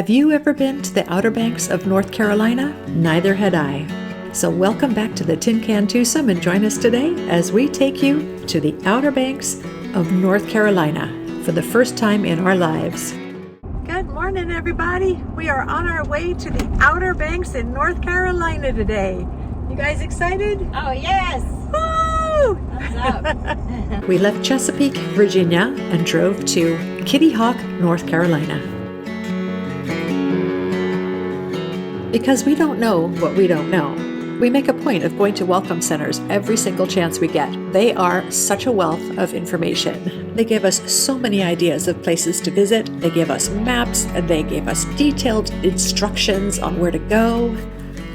Have you ever been to the Outer Banks of North Carolina? Neither had I. So welcome back to the Tin Can Twosome and join us today as we take you to the Outer Banks of North Carolina for the first time in our lives. Good morning, everybody. We are on our way to the Outer Banks in North Carolina today. You guys excited? Oh, yes. Woo! Thumbs up. We left Chesapeake, Virginia and drove to Kitty Hawk, North Carolina. Because we don't know what we don't know, we make a point of going to welcome centers every single chance we get. They are such a wealth of information. They give us so many ideas of places to visit. They give us maps and they give us detailed instructions on where to go.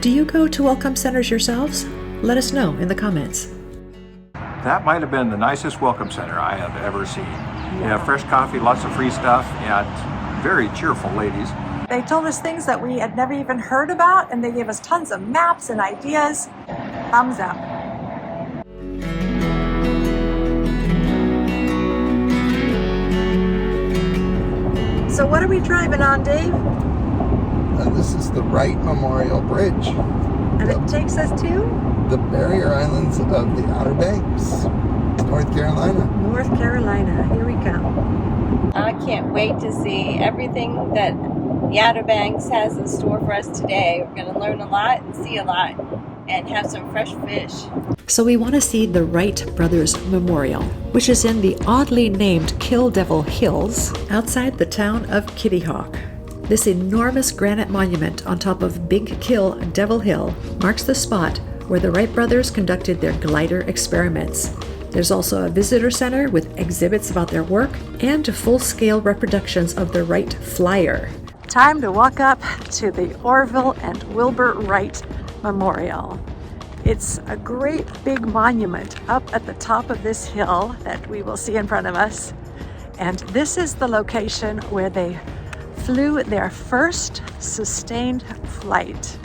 Do you go to welcome centers yourselves? Let us know in the comments. That might have been the nicest welcome center I have ever seen. You have fresh coffee, lots of free stuff, and very cheerful ladies. They told us things that we had never even heard about, and they gave us tons of maps and ideas. Thumbs up. So what are we driving on, Dave? This is the Wright Memorial Bridge. And it takes us to? The barrier islands of the Outer Banks, North Carolina. North Carolina. Here we come. I can't wait to see everything that the Outer Banks has in store for us today. We're going to learn a lot and see a lot and have some fresh fish. So we want to see the Wright Brothers Memorial, which is in the oddly named Kill Devil Hills outside the town of Kitty Hawk. This enormous granite monument on top of Big Kill Devil Hill marks the spot where the Wright brothers conducted their glider experiments. There's also a visitor center with exhibits about their work and full-scale reproductions of the Wright Flyer. Time to walk up to the Orville and Wilbur Wright Memorial. It's a great big monument up at the top of this hill that we will see in front of us. And this is the location where they flew their first sustained flight.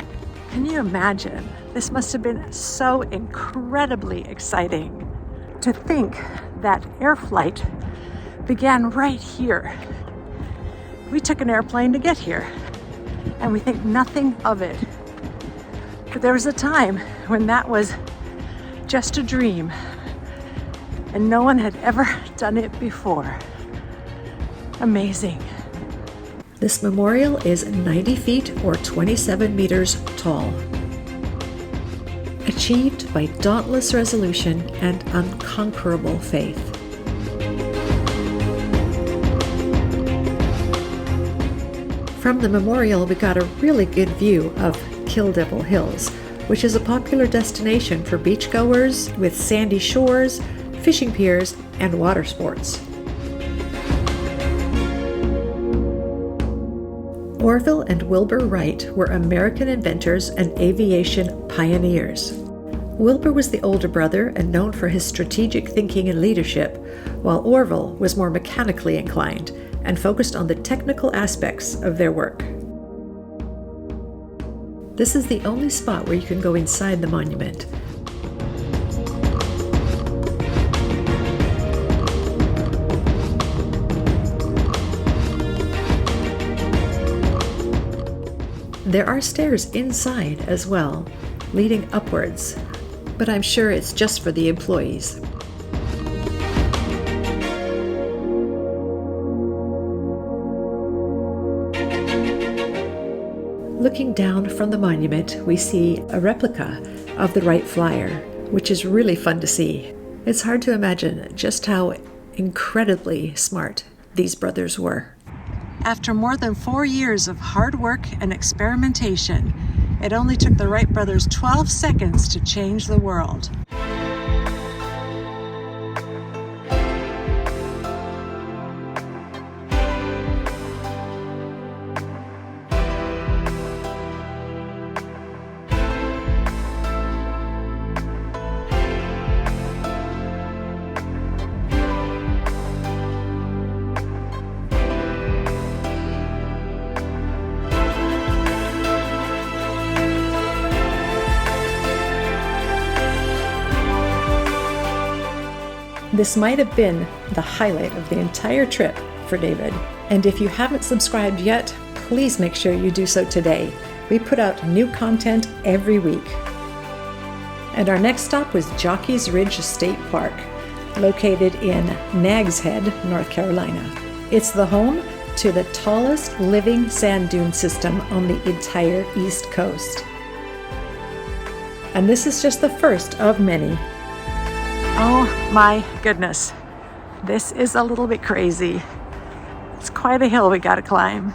Can you imagine? This must have been so incredibly exciting to think that air flight began right here. We took an airplane to get here, and we think nothing of it. But there was a time when that was just a dream, and no one had ever done it before. Amazing. This memorial is 90 feet or 27 meters tall. Achieved by dauntless resolution and unconquerable faith. From the memorial, we got a really good view of Kill Devil Hills, which is a popular destination for beachgoers with sandy shores, fishing piers, and water sports. Orville and Wilbur Wright were American inventors and aviation pioneers. Wilbur was the older brother and known for his strategic thinking and leadership, while Orville was more mechanically inclined and focused on the technical aspects of their work. This is the only spot where you can go inside the monument. There are stairs inside as well, leading upwards, but I'm sure it's just for the employees. Looking down from the monument, we see a replica of the Wright Flyer, which is really fun to see. It's hard to imagine just how incredibly smart these brothers were. After more than 4 years of hard work and experimentation, it only took the Wright brothers 12 seconds to change the world. This might have been the highlight of the entire trip for David. And if you haven't subscribed yet, please make sure you do so today. We put out new content every week. And our next stop was Jockey's Ridge State Park, located in Nags Head, North Carolina. It's the home to the tallest living sand dune system on the entire East Coast. And this is just the first of many. Oh my goodness. This is a little bit crazy. It's quite a hill we gotta climb.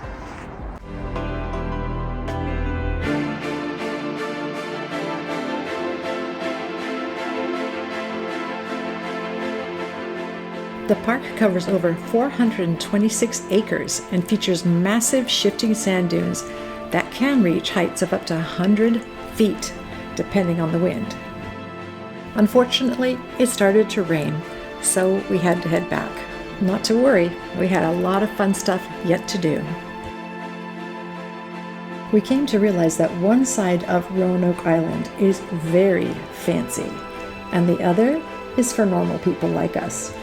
The park covers over 426 acres and features massive shifting sand dunes that can reach heights of up to 100 feet, depending on the wind. Unfortunately, it started to rain, so we had to head back. Not to worry, we had a lot of fun stuff yet to do. We came to realize that one side of Roanoke Island is very fancy, and the other is for normal people like us.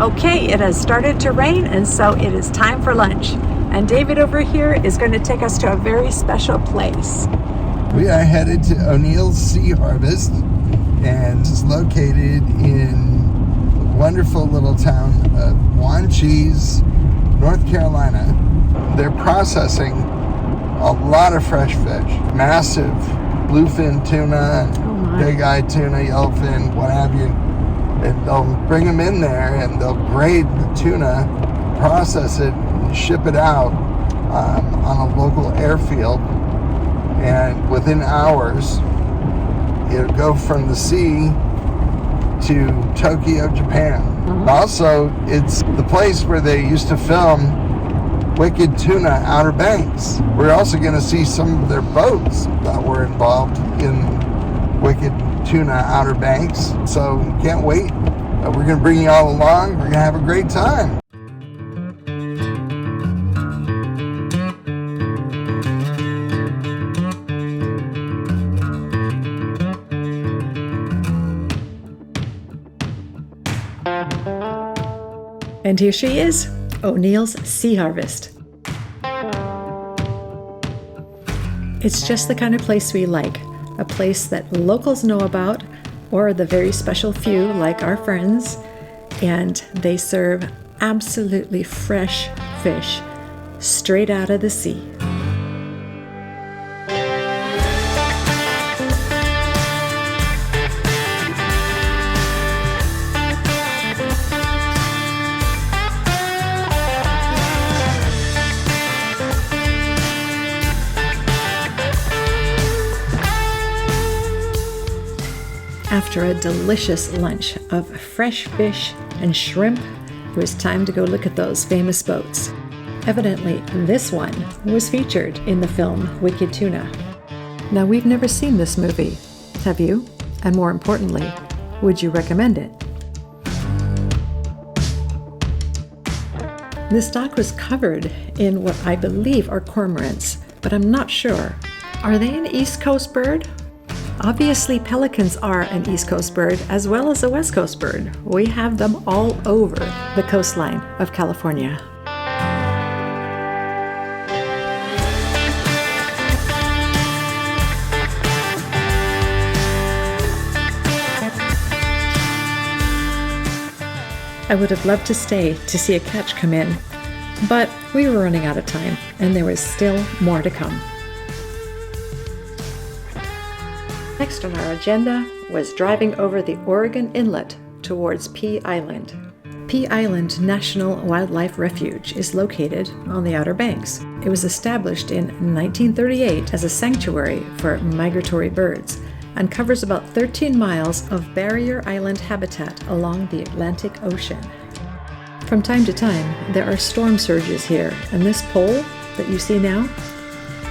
Okay, it has started to rain, and so it is time for lunch. And David over here is going to take us to a very special place. We are headed to O'Neill's Sea Harvest, and it's located in the wonderful little town of Wanchese, North Carolina. They're processing a lot of fresh fish, massive bluefin tuna, big-eyed tuna, yellowfin, what have you. And they'll bring them in there and they'll grade the tuna, process it, and ship it out on a local airfield. And within hours, it'll go from the sea to Tokyo, Japan. Also, it's the place where they used to film Wicked Tuna Outer Banks. We're also going to see some of their boats that were involved in Wicked Tuna Outer Banks. So can't wait. We're going to bring you all along. We're going to have a great time. And here she is, O'Neill's Sea Harvest. It's just the kind of place we like, a place that locals know about, or the very special few like our friends, and they serve absolutely fresh fish straight out of the sea. After a delicious lunch of fresh fish and shrimp, it was time to go look at those famous boats. Evidently, this one was featured in the film Wicked Tuna. Now, we've never seen this movie, have you? And more importantly, would you recommend it? This dock was covered in what I believe are cormorants, but I'm not sure. Are they an East Coast bird? Obviously, pelicans are an East Coast bird as well as a West Coast bird. We have them all over the coastline of California. I would have loved to stay to see a catch come in, but we were running out of time and there was still more to come. Next on our agenda was driving over the Oregon Inlet towards Pea Island. Pea Island National Wildlife Refuge is located on the Outer Banks. It was established in 1938 as a sanctuary for migratory birds and covers about 13 miles of barrier island habitat along the Atlantic Ocean. From time to time, there are storm surges here, and this pole that you see now,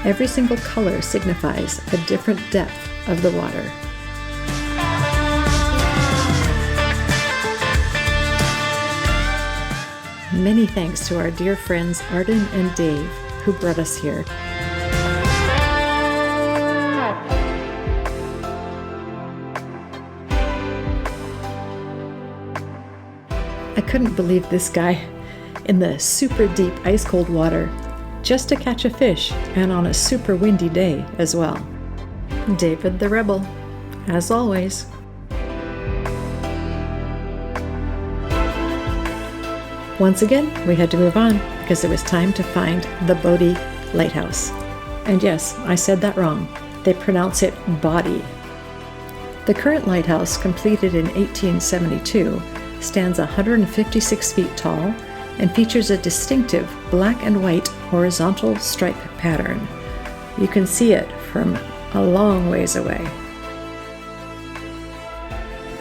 every single color signifies a different depth of the water. Many thanks to our dear friends Arden and Dave who brought us here. I couldn't believe this guy. in the super deep ice cold water just to catch a fish, and on a super windy day as well. David the Rebel, as always. Once again, we had to move on because it was time to find the Bodie Lighthouse. And yes, I said that wrong. They pronounce it Bodie. The current lighthouse, completed in 1872, stands 156 feet tall and features a distinctive black and white horizontal stripe pattern. You can see it from a long ways away.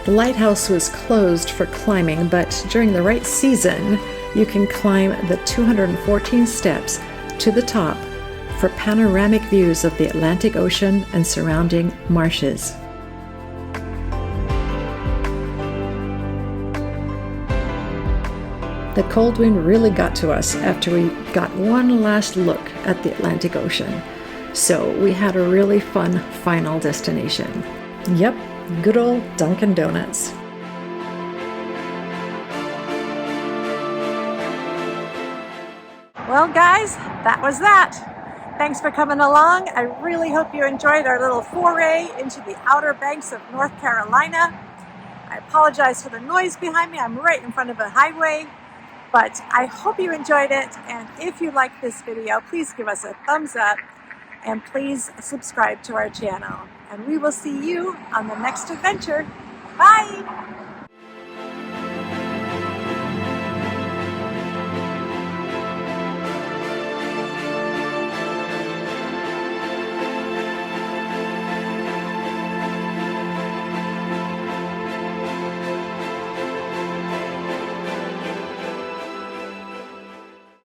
The lighthouse was closed for climbing, but during the right season, you can climb the 214 steps to the top for panoramic views of the Atlantic Ocean and surrounding marshes. The cold wind really got to us after we got one last look at the Atlantic Ocean, so we had a really fun final destination. Yep, good old Dunkin' Donuts. Well guys, that was that. Thanks for coming along. I really hope you enjoyed our little foray into the Outer Banks of North Carolina. I apologize for the noise behind me. I'm right in front of a highway, but I hope you enjoyed it. And if you like this video, please give us a thumbs up and please subscribe to our channel. And we will see you on the next adventure. Bye!